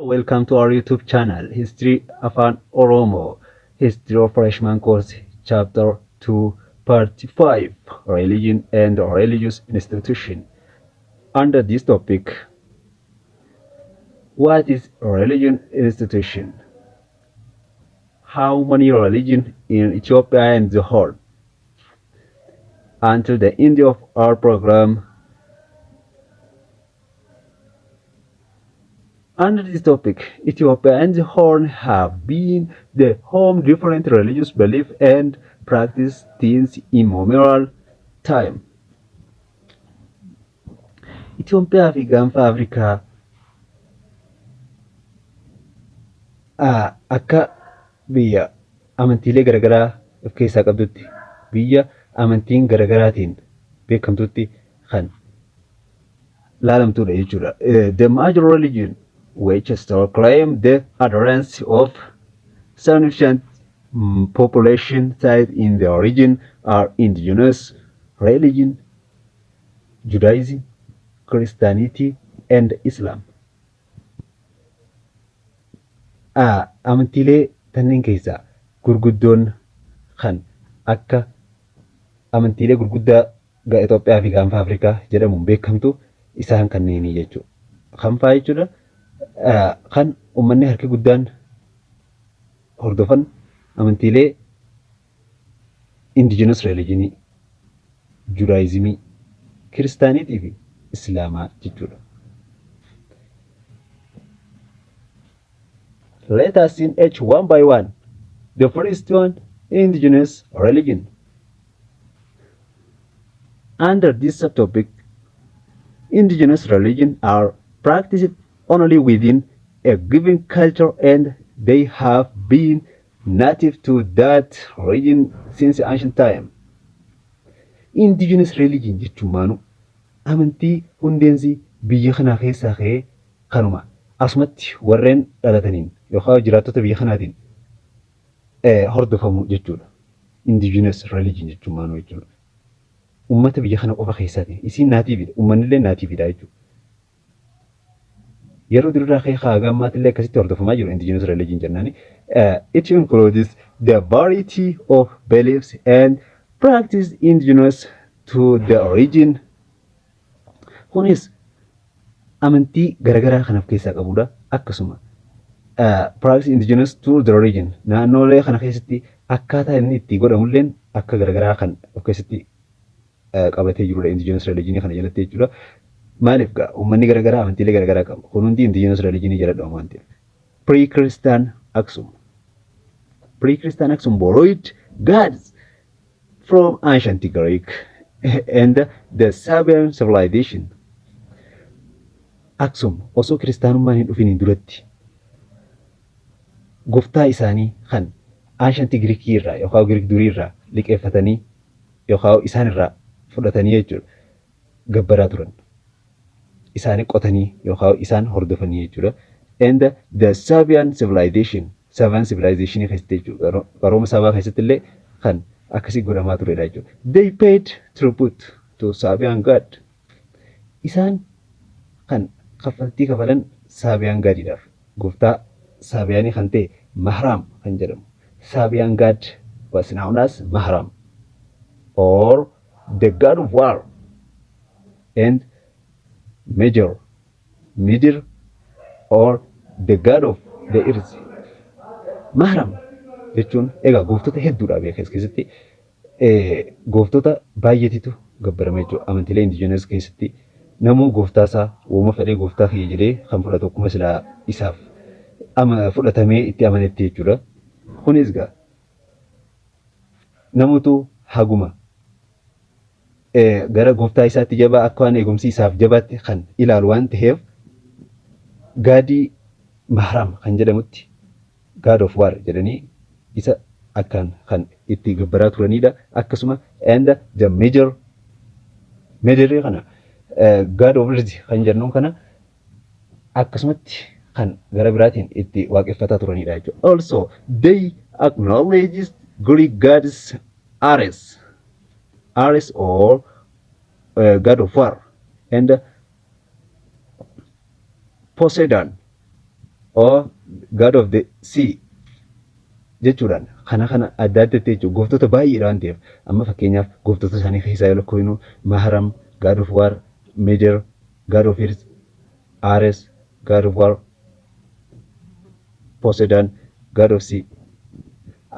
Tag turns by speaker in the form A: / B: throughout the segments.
A: Welcome to our YouTube channel, History Afan Oromo, History of Freshman Course, Chapter 2, Part 5, Religion and Religious Institution. Under this topic, what is religion institution? How many religions in Ethiopia and the whole? Until the end of our program, under this topic, Ethiopia and the Horn have been the home different religious belief and practice since immemorial time. Itoophiyaa fi gaanfa Afrikaa akka biyya amantiilee garaagaraa of keessaa qabdutti, biyya amantiin garaagaraatiin beekamtutti kan laalamtudha jechuudha. The major religion which still claim the adherence of significant population size in the region are indigenous religion, Judaism, Christianity, and Islam. Amantiilee kanneen keessaa gurguddoon kan akka amantiilee gurguddaa Itoophiyaa fi gaanfa Afrikaa jedhamuun beekamtu isaan kanneenii jechuudha. Kanfaa jechuudha kan uummanni harki guddaan hordofan amantiilee indigenous religionii, Judaismii, Kiristaaniitii fi Islaamaa jechuudha. Let us see each one by one. The first one, indigenous religion. Under this subtopic, indigenous religion are practiced only within a given culture and they have been native to that region since ancient time. Indigenous religion jechuun maanu amantii hundeensi biyya kanaa keessaa ka'ee kanuma asumatti warreen dhalataniin yookaan jiraattota biyya kanaatiin hordofamu jechuudha. Indigenous religion jechuun maanu jechuudha. Uummata biyya kana qofa keessaatiin isiin naatiividha. Uummanni naatiividha jechuudha. Yeroo duraa ka'ee hanga ammaattillee akkasitti hordofamaa jiru indigenous religion jennaani. It includes the variety of beliefs and practice indigenous to the region. Kunis amantii garaagaraa kan of keessaa qabudha. Akkasuma practice indigenous to the region. Naannolee kana keessatti akkaataa inni itti godhamulleen akka garaagaraa kan of keessatti qabatee jirudha indigenous religion kana jalatti jechuudha. Maaliif gaa uummanni garaagaraa amantiilee garaagaraa qaba. Kun hundi indigenous religion jedhama waan ta'eef. Pre-Christian Aksum. Pre-Christian Aksum borrowed gods from ancient Greek and the Sabian civilization. Aksum osoo kiristaanummaan hin dhufiniin duratti gooftaa isaanii kan ancient Greek irraa yookaan Greek durii irraa liqeeffatanii yookaan isaan irraa fudhatanii jechuudha gabbaraa turan. Isaan qotanii yookaan isaan hordofanii jechuudha. And the Sabian civilization, Sabian civilization keessatti jechuudha. Qarooma sabaa keessatti illee kan akkasii godhamaa turedha jechuudha. They paid tribute to Sabian god. Isaan kan kaffaltii kafalan Sabian gadiidhaaf. Gooftaa Sabiyaanii kan ta'e Mahram kan jedhamu. Sabian god was known as Mahram or the god of war and major, middle, or the god of the earth. Mahram jechuun egaa gooftota hedduudha beekas keessatti gooftota baay'eetitu gabbarame jechuudha. Amantiilee indigenous keessatti namuu gooftaa isaa uuma fedhee gooftaa kiyya jedhee kan fudhatu akkuma silaa isaaf fudhatamee itti amanetti jechuudha. Kunis egaa namutu haguma gara gooftaa isaatti jabaa akka waan eegumsi isaaf jabaatti kan ilaalu waan ta'eef gaadii Mahram kan jedhamutti god of war jedhanii isa akkaan kan itti gabbaraa turanidha. Akkasuma and the major kana god of earth kan jennuun kana akkasumatti kan gara biraatiin itti waaqeffataa turanidha jechuudha. Also they acknowledge Greek gods Ares or god of war and Poseidon or God of the sea jechuudhaan kana adda addatti jechuudha. Gooftota baay'eedha waan ta'eef amma fakkeenyaaf gooftota isaanii keessaa yoo lakkoofnu Maharam, God of War, Major, God of Earth, Ares, God of War, Poseidon, God of Sea.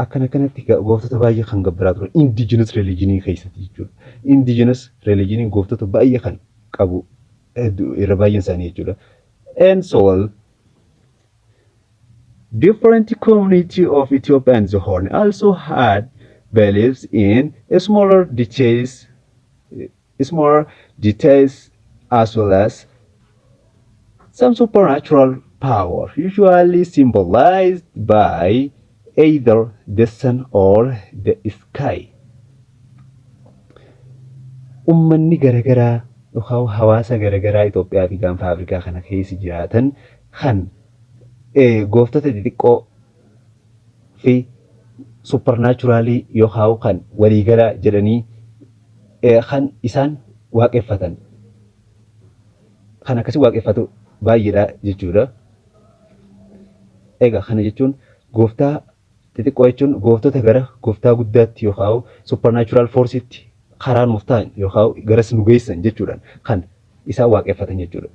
A: Akkana kanatti gooftota baay'ee kan gabbaraa ture indigenous religion keessatti jechuudha. Indigenous religion gooftota baay'ee kan qabu irra baay'een isaanii jechuudha. And so different community of Ethiopia and the Horn also had beliefs in smaller details as well as some supernatural power, usually symbolized by either the sun or the sky. Ummanni garagaraa yookaan hawaasa garagaraa Itoophiyaa fi gaanfa Afrikaa kana keessa jiraatan kan gooftota xixiqqoo fi suppernaachuraalii yookaan kan waliigala jedhanii kan isaan waaqeffatan kan akkasii waaqeffatu baay'eedha jechuudha. Egaa kana jechuun gooftaa xixiqqoo jechuun gooftota gara gooftaa guddaatti yookaan suppernaachuraal foorsiitti karaa nuuf ta'an yookaan garas nu geessan jechuudhaan kan isaan waaqeffatan jechuudha.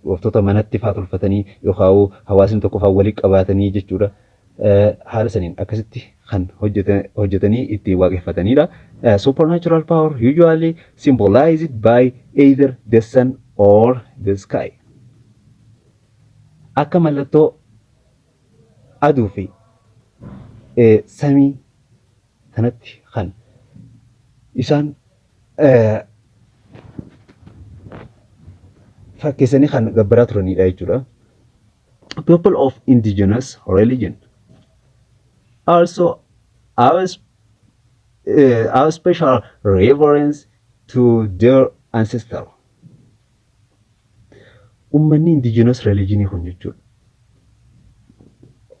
A: Gooftota manatti fa'aa tolfatanii yookaan hawaasni tokko fa'aa walii qabaatanii jechuudha. Haala saniin akkasitti kan hojjetanii ittiin waaqeffatanidha. Supernatural power usually symbolized by either the sun or the sky. Akka mallattoo aduu fi samii kanatti kan isaan fakkeessanii kan gabbaraa turanidha jechuudha. People of indigenous religion also our special reverence to their ancestor. Ummanni indigenous religion kun jechuudha.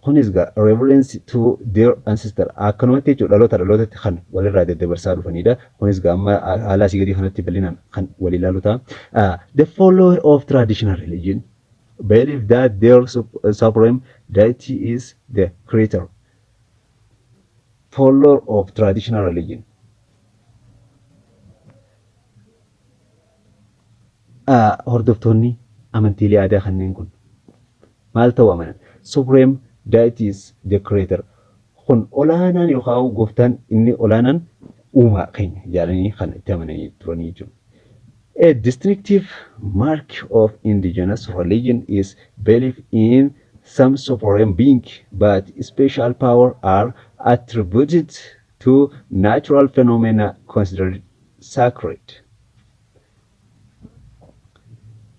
A: Kunis gaa reverence to their ancestor akkanumatti jechuudha dhalootatti kan walirraa daddabarsaa dhufanidha. Kunis gaa amma haala asii gadii kanatti bal'inaan kan wal ilaalu ta'a. The follower of traditional religion believe that their supreme deity is the creator. Follower of traditional religion. Hordoftoonni amantiilee aadaa kanneen kun maal ta'uu amanan? Supreme deity is the creator. Kun olaanaan yookaan gooftaan inni olaanaan uumaa keenya jedhanii kan itti amananii turanii jiru. A distinctive mark of indigenous religion is belief in some supreme being, but special power are attributed to natural phenomena considered sacred.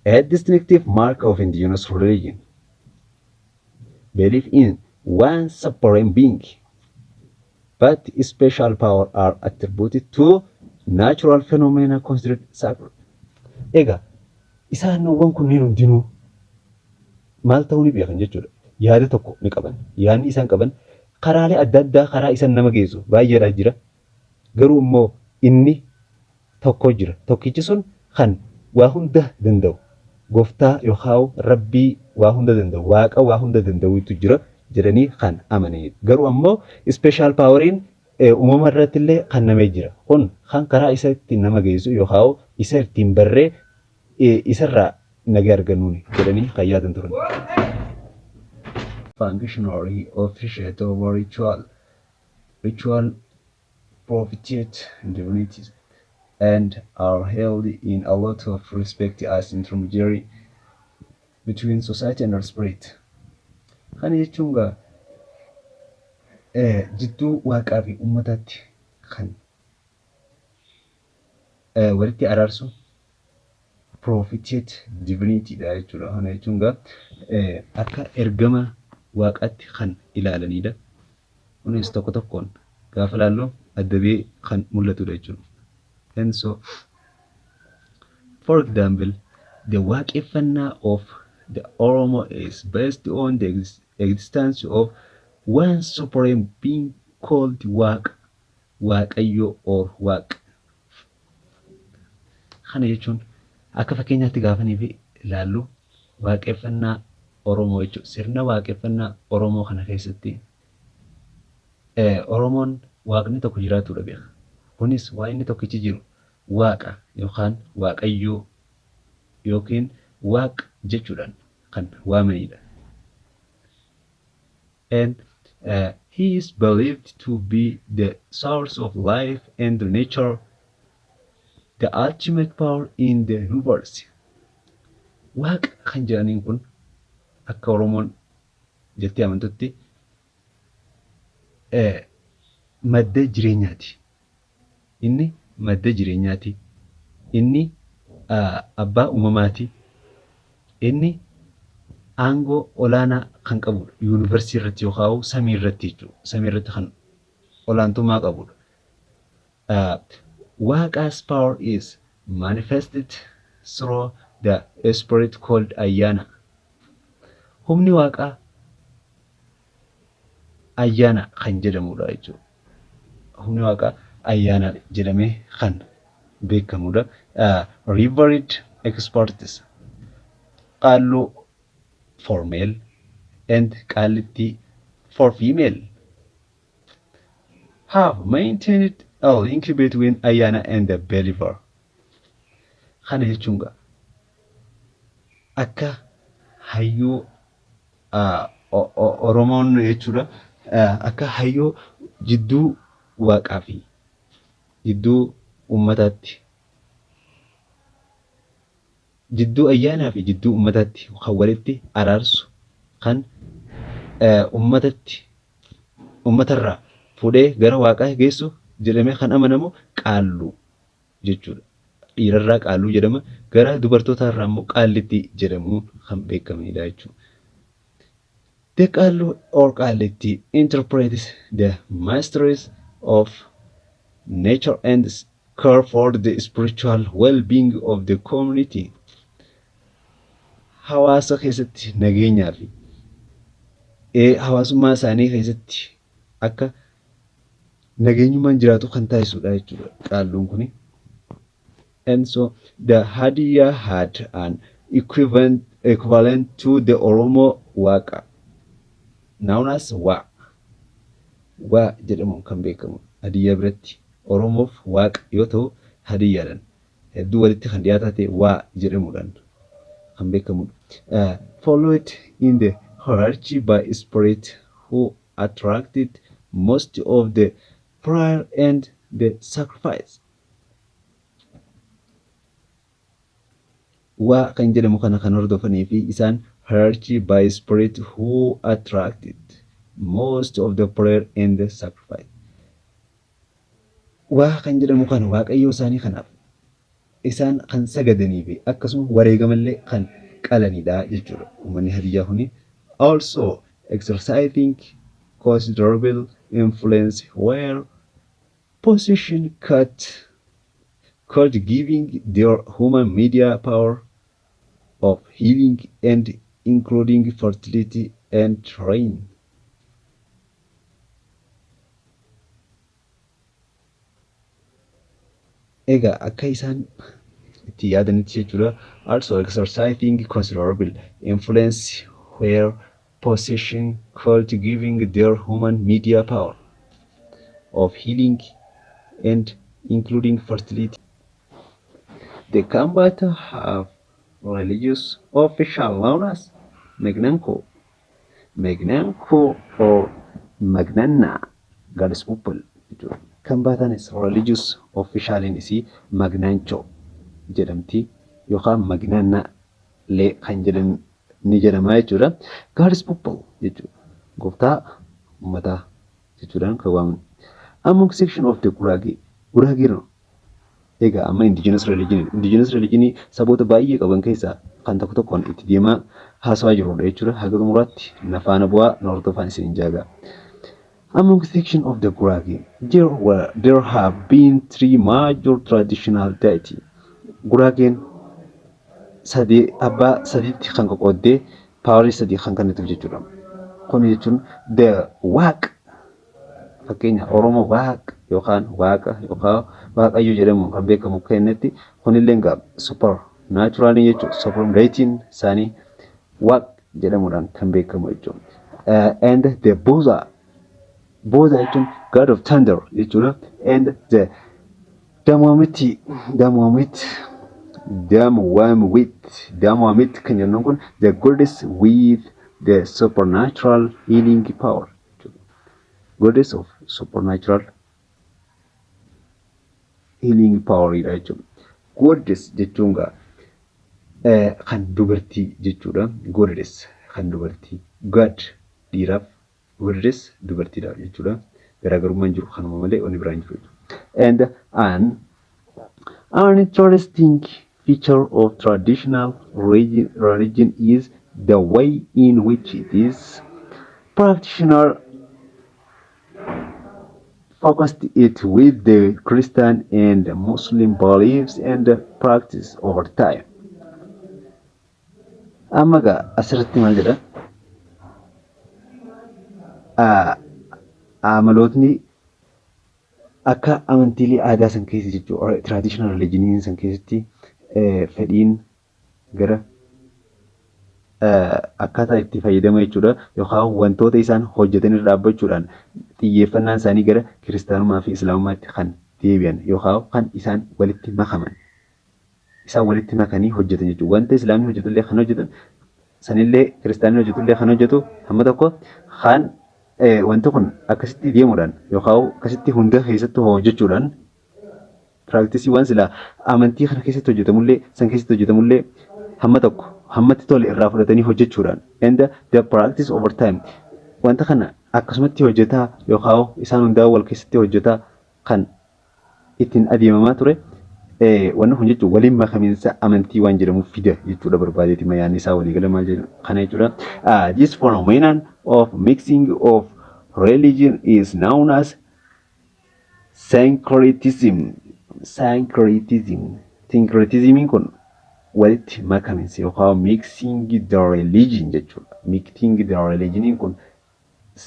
A: A distinctive mark of indigenous religion, belief in one supreme being, but special power are attributed to natural phenomena considered sacred. Egaa isaanowwan kunneen hundinuu maal ta'uu ni beekan jechuudha. Yaada tokko ni qaban. Yaadni isaan qaban karaalee adda addaa karaa isaan nama geessu baay'eedha jira. Garuu immoo inni tokko jira. Tokkichi sun kan waa hunda danda'u. Gooftaa yookaan rabbii waa hunda danda'u. Waaqa waa hunda danda'utu jira jedhanii kan amananii. Garuu ammoo special poweriin uumama irratti illee kan namee jira. Kun kan karaa isa ittiin nama geessu yookaan isa ittiin barree isarraa nagaa argannuuni jedhanii kan yaadan turan. Functionary officiate over ritual propitiate divinities and are held in a lot of respect as intermediary between society and our spirit. Kana jechuun gaa jidduu waaqaa fi uummataatti kan walitti araarsu propitiate divinity dha jechuudha. Kana jechuun gaa akka ergama waaqaatti kan ilaalanidha. Kunis tokko tokkoon gaafa laallu addabee kan mul'atudha jechuudha. And so, for example, the waaqeffannaa of the Oromo is based on the existence of one supreme being called Waaq, Waaqayyo or Waaq. Kana jechuun akka fakkeenyaatti gaafanii fi ilaallu waaqeffannaa Oromoo jechuudha. Sirna waaqeffannaa Oromoo kana keessatti Oromoon waaqni tokko jiraatudha beeka. Kunis waa inni tokkichi jiru waaqa yookaan waaqayyoo yookiin waaq jechuudhaan kan waamanidha. And he is believed to be the source of life and nature, the ultimate power in the universe. Waaqa kan jedhaniin kun akka Oromoon jettee amantutti madda jireenyaati. Inni madda jireenyaati. Inni abbaa uumamaati. Inni aangoo olaanaa kan qabudha. Yuunivarsii irratti yookaan samii irratti jechuudha. Samii irratti kan olaantummaa qabudha. Waaqa's power is manifested through the spirit called ayyaana. Humni waaqaa ayyaana kan jedhamudha jechuudha. Humni waaqaa ayyaana jedhamee kan beekamudha. Revered experts qaalluu for male and qaallitti for female have maintained a link between ayyaana and the believer. Kana jechuun akka hayyuu Oromoon jechuudha. Akka hayyoo jidduu waaqaa fi jidduu uummataatti, jidduu ayyaanaa fi jidduu uummataatti kan walitti araarsu kan uummatarraa fuudhee gara waaqaa geessu jedhamee kan amanamu qaalluu jechuudha. Dhiirarraa qaalluu jedhama. Gara dubartootaarraa immoo qaallitti jedhamuun kan beekamanidha jechuudha. The qaallu or qaallitti interprets the mysteries of nature and care for the spiritual well-being of the community. Hawaasa keessatti nageenyaa fi hawaasummaa isaanii keessatti akka nageenyummaan jiraatu kan taasisudha jechuudha qaalluun kuni. And so the Hadiyyaa had an equivalent to the Oromo Waaqa, known as Waa. Waa jedhamuun kan beekamu Hadiyyaa biratti Oromoof Waaqa yoo ta'u, Hadiyyaadhaan hedduu walitti kan dhiyaataa ta'e Waa jedhamuudhaan kan beekamudha. Followed in the hierarchy by spirit who attracted most of the prayer and the sacrifice. Waa kan jedhamu kana kan hordofanii fi isaan hierarchy by spirit who attracted most of the prayer and the sacrifice. Waa kan jedhamu kana waaqayyoo isaanii kanaaf isaan kan sagadanii fi akkasuma wareegamallee kan qalanidha jechuudha. Uummanni Hadiyyaa kuni also exercising considerable influence where position called giving their human media power of healing and including fertility and rain. Egaa akka isaan itti yaadanitti jechuudha. Also exercising considerable influence where possession called giving their human media power of healing and including fertility. The Kambata have religious official known as Magnanko. Magnanko or Magnanna, Goddess people. Kambatan is religious official in isi Magnancho jedhamti yookaan Magnanna lee kan jedhan ni jedhama jechuudha. Goddess people jechuudha. Gooftaa uummataa jechuudhaan kan waamamu. Among section of the Gurage no. Egaa amma indigenous religion saboota baay'ee qaban keessaa kan tokko tokkoon itti deemaa haasawaa jirudha jechuudha. Haga xumuraatti nafaana bu'aa hordofaan isin jaaga. Among section of the Gurage, there have been three major traditional deities. Gurageen abbaa sadiitti kan qoqqooddee paawarii sadii kan kennitu jechuudha. Kun jechuun the Waaq fakkeenya Oromoo Waaq yookaan Waaqa yookaan Waaqayyo jedhamuun kan beekamu kennetti kunillee super natural jechuudha. Sovereign deitiin isaanii Waaq jedhamuudhaan kan beekamu jechuudha. And the Buddha jechuun God of Thunder jechuudha. And the Damwamit kan jennuun kun the goddess with the supernatural healing power. Goddess of supernatural healing power jechuudha. Goddess jechuun kan dubartii jechuudha. Goddess kan dubartii. God dhiiraaf goddess dubartiidhaaf jechuudha. Garaagarummaan jiru kanuma malee wanni biraan jiru. And an interesting feature of traditional religion is the way in which it is practitioner focused it with the Christian and Muslim beliefs and practice over time. Amma gaa asirratti maal jedha? Amalootni akka amantiilee aadaa san keessa jechuudha. Traditional religion san keessatti fedhiin gara akkaataa itti fayyadama jechuudha. Yookaan wantoota isaan hojjetan irra dhaabbachuudhaan xiyyeeffannaan isaanii gara kiristaanummaa fi islaamummaatti kan deebi'an yookaan kan isaan walitti makaman. Isaan walitti makanii hojjetan jechuudha. Wanta islaamni hojjetullee kan hojjetan sanillee kiristaanni hojjetullee kan hojjetu hamma tokko kan wanti kun akkasitti deemuudhaan yookaan akkasitti hunda keessatti hojjechuudhaan piraaktisii sila amantii kana keessatti hojjetamullee san keessatti hojjetamullee hamma tokko hammatti tole irraa fudhatanii hojjechuudhaan and the practice over time wanta kana akkasumatti hojjetaa yookaan isaan hundaa wal keessatti hojjetaa kan ittiin adeemamaa ture wanni kun jechuun waliin makamiinsa amantii waan jedhamu fida jechuudha barbaadeeti mayaanni isaa walii gala maal jedhu kana jechuudha. This phenomenon of mixing of religion is known as syncretism. Syncretism kun walitti makamiinsa yookaan mixing the religion jechuudha. Mixing the religion kun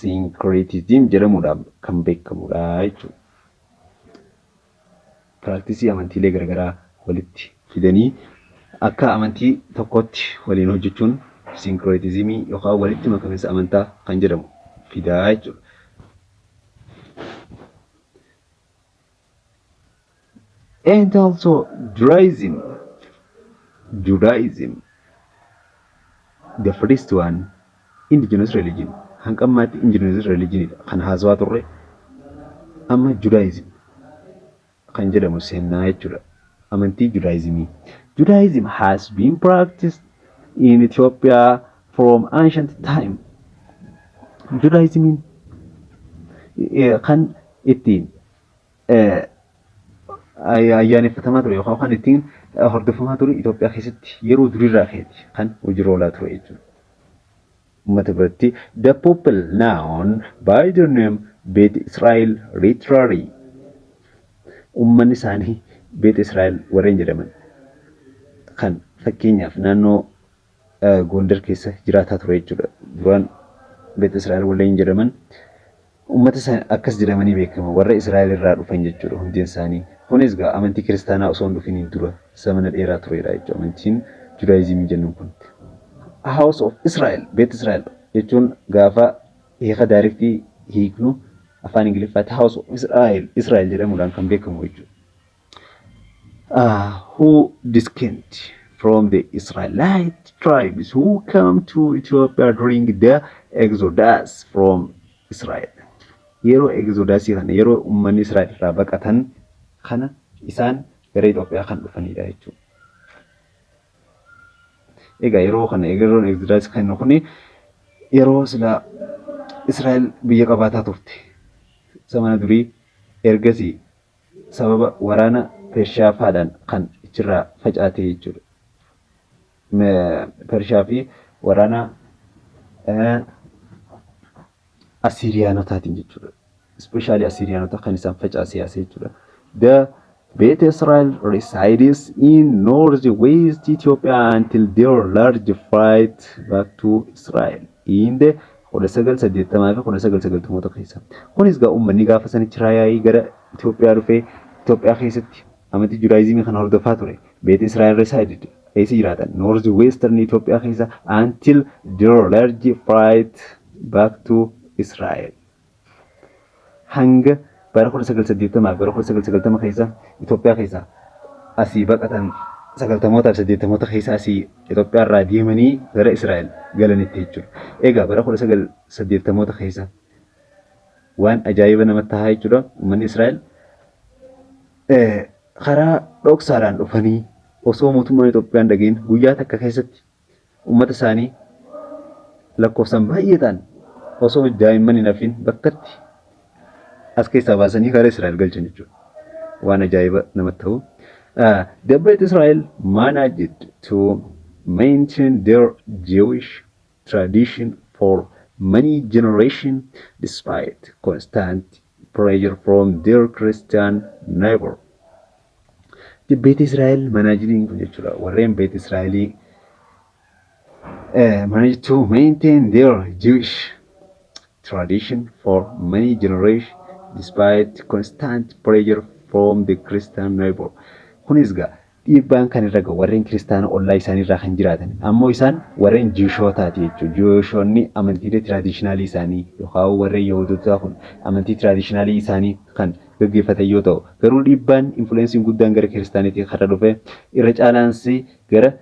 A: syncretism jedhamuudhaan kan beekamudha jechuudha. Practice amantiilee garaagaraa walitti fidanii akka amantii tokkotti waliin hojjechuun syncretismii yookaan walitti makamiinsa amantaa kan jedhamu fidaa jechuudha. And also Judaism, the first one, indigenous religion. Hanqammaatti indigenous religion kan haasawaa turre amma Judaism kan jedhamu seenaa jechuudha. Amantii Judaismii. Judaism has been practiced in Ethiopia from ancient time. Judaism kan ittiin ayyaaneffatamaa ture yookaan kan ittiin hordofamaa ture Itoophiyaa keessatti yeroo durirraa ka'eeti kan hojii oolaa ture jechuudha. Uummata biratti the people known by the name Bet Israel literally ummanni isaanii beet Israa'el warreen jedhaman kan fakkeenyaaf naannoo Gondar keessa jiraataa ture jechuudha. Duraan beet Israa'el warreen jedhaman ummata akkas jedhamanii beekamu warra Israa'el irraa dhufan jechuudha hundeen isaanii. Kunis gaa amantii kiristaanaa osoo hin dhufiniin dura zamana dheeraa turedha jechuudha. Amantiin Judaayizimii jennuun kun. House of Israel, beet Israa'el jechuun gaafa hiika daariktii hiiknu afaan Ingiliffaatti House of Israel jedhamuudhaan kan beekamu jechuudha. Who descend from the Israelite tribes who come to Ethiopia during the Exodus from Israel. Yeroo Exodusii kana yeroo uummanni Israa'el irraa baqatan kana isaan gara Itoophiyaa kan dhufanidha jechuudha. Egaa yeroo kana yeroon Exodus kan kuni yeroo sila Israa'el biyya qabaataa turte. Zamana durii ergasii sababa waraana Pershiyaa faadhaan kan achirraa facaate jechuudha. Pershiyaa fi waraana Asiriyaanotaatiin jechuudha. Especially Asiriyaanota kan isaan facaase jechuudha. The Bet Israel resides in northwest Ethiopia until their large flight back to Israel in the 1980 fi 1990 keessa. Kunis gaa uummanni gaafa sanichi raayii gara Itoophiyaa dhufee Itoophiyaa keessatti amantii Judaayizimii kan hordofaa ture. Bet Israel resided eessa jiraatan North Western Itoophiyaa keessa until their large flight back to Israel. Hanga bara 1980 bara 1990 keessa Itoophiyaa keessa asii baqatan 90mootaa fi 80moota keessa asii Itoophiyaa irraa deemanii gara Israa'el galanitti jechuudha. Egaa bara 1980moota keessa waan ajaa'iba namatti tahaa jechuudha. Uummanni Israa'el karaa dhoksaadhaan dhufanii osoo mootummaan Itoophiyaa hin dhageen guyyaa takka keessatti uummata isaanii lakkoofsaan baay'ee ta'an osoo daa'imman hin hafin bakkatti as keessaa baasanii karaa Israa'el galchan jechuudha. Waan ajaa'iba namatti ta'u. The Beit Israel managed to maintain their Jewish tradition for many generations despite constant pressure from their Christian neighbor. The Beit Israel managing jechuudha. Warreen Beit Israelii managed to maintain their Jewish tradition for many generations despite constant pressure from the Christian neighbor. Kunis gaa dhiibbaan kan irra gahu warreen kiristaana ollaa isaanii irraa kan jiraatan ammoo isaan warreen jiwishootaati jechuudha. Jiwishoonni amantiilee tiraadishinaalii isaanii yookaan warreen Yahudootaa kun amantii tiraadishinaalii isaanii kan gaggeeffatan yoo ta'u garuu dhiibbaan infulensiin guddaan gara kiristaaniitii kan dhufe irra caalaansi gara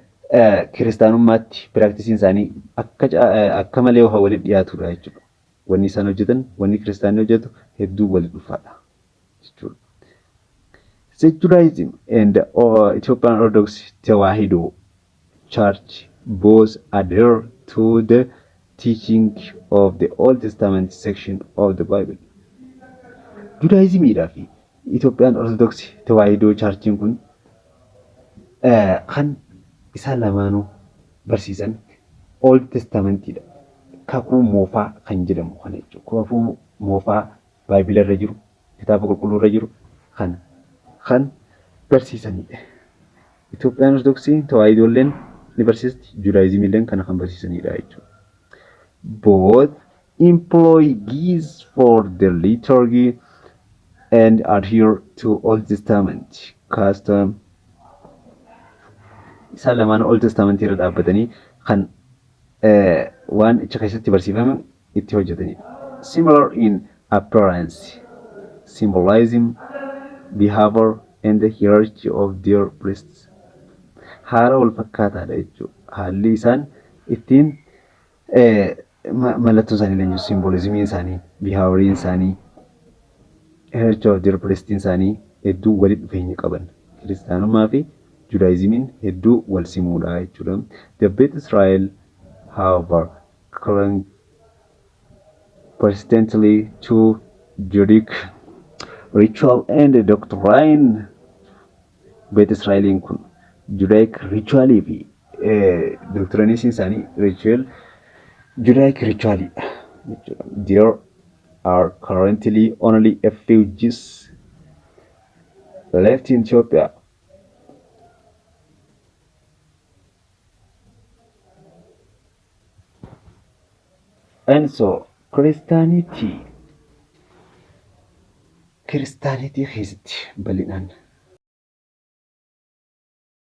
A: kiristaanummaatti piraktisiin isaanii akka malee walitti dhiyaatudha jechuudha. Wanni isaan hojjetan wanni kiristaanni hojjetu hedduu walitti dhufaadha jechuudha. Secularism and Ethiopian Orthodox Tewahedo Church both adhere to the teaching of the Old Testament section of the Bible. Judaism fi Ethiopian Orthodox Tewahedo Church kun kan isaan lamaanuu barsiisan Old Testamentidha. Kakuu moofaa kan jedhamu kana jechuudha. Kakuu moofaa Baayibila irra jiru, kitaaba qulqulluu irra jiru kan barsiisanidha. Ethiopian Orthodox Tewahidolleen ni barsiisti, Judaism illeen kana kan barsiisanidha jechuudha. Both employ gifts for the liturgy and adhere to Old Testament custom. Isaan lamaan Old Testament irra dhaabbatanii kan waan achi keessatti barsiifaman itti hojjetanidha. Similar in appearance, symbolism, behavior and the hierarchy of their priests. Haala wal fakkaataadha jechuudha. Haalli isaan ittiin mallattoo isaanii leenjisu, symbolismiin isaanii, behavioriin isaanii, hierarchy of their priests isaanii hedduu walitti dhufeenya qaban. Kiristaanummaa fi Judaismiin hedduu wal simuudha jechuudha. The Beit Israel, however, clung persistently to Judaic ritual and doctrine. Beit Israeliin kun Judaic ritualii fi doctrinesin isaanii Judaic ritualii jechuudha. There are currently only a few Jews left in Ethiopia. And so Christianity keessatti bal'inaan